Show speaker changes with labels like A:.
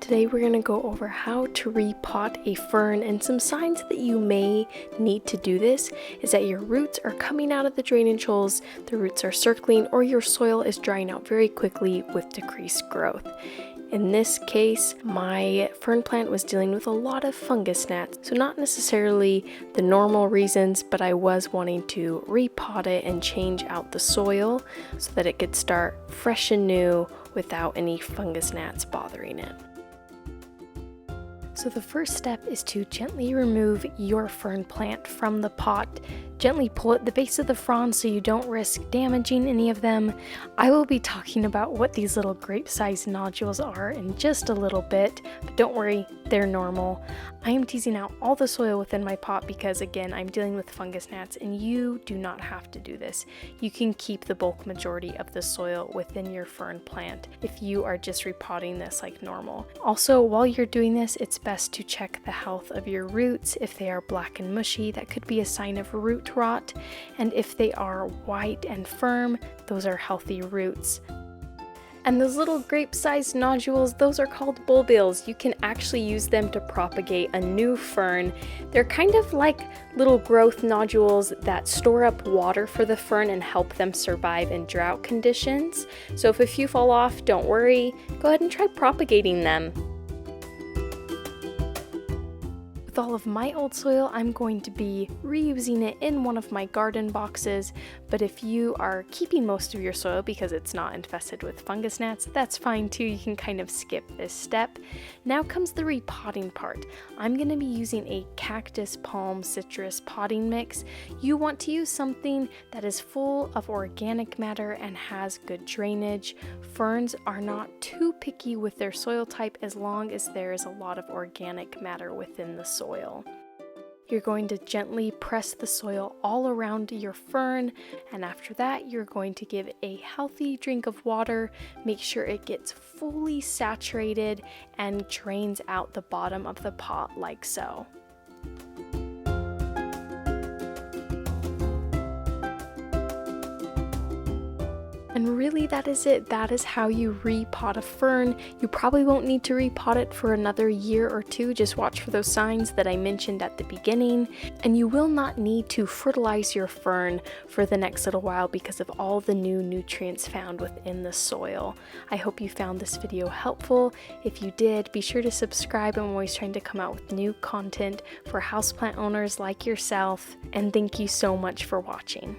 A: Today we're going to go over how to repot a fern, and some signs that you may need to do this is that your roots are coming out of the drainage holes, the roots are circling, or your soil is drying out very quickly with decreased growth. In this case, my fern plant was dealing with a lot of fungus gnats, so not necessarily the normal reasons, but I was wanting to repot it and change out the soil so that it could start fresh and new without any fungus gnats bothering it. So the first step is to gently remove your fern plant from the pot. Gently pull at the base of the fronds so you don't risk damaging any of them. I will be talking about what these little grape-sized nodules are in just a little bit, but don't worry, they're normal. I am teasing out all the soil within my pot because, again, I'm dealing with fungus gnats, and you do not have to do this. You can keep the bulk majority of the soil within your fern plant if you are just repotting this like normal. Also, while you're doing this, it's best to check the health of your roots. If they are black and mushy, that could be a sign of root rot, and if they are white and firm, those are healthy roots. And those little grape-sized nodules, those are called bulbils. You can actually use them to propagate a new fern. They're kind of like little growth nodules that store up water for the fern and help them survive in drought conditions. So if a few fall off, don't worry, go ahead and try propagating them. With all of my old soil, I'm going to be reusing it in one of my garden boxes, but if you are keeping most of your soil because it's not infested with fungus gnats, that's fine too. You can kind of skip this step. Now comes the repotting part. I'm going to be using a cactus palm citrus potting mix. You want to use something that is full of organic matter and has good drainage. Ferns are not too picky with their soil type as long as there is a lot of organic matter within the soil. You're going to gently press the soil all around your fern, and after that you're going to give a healthy drink of water. Make sure it gets fully saturated and drains out the bottom of the pot like so. And really, that is it. That is how you repot a fern. You probably won't need to repot it for another year or two. Just watch for those signs that I mentioned at the beginning. And you will not need to fertilize your fern for the next little while because of all the new nutrients found within the soil. I hope you found this video helpful. If you did, be sure to subscribe. I'm always trying to come out with new content for houseplant owners like yourself. And thank you so much for watching.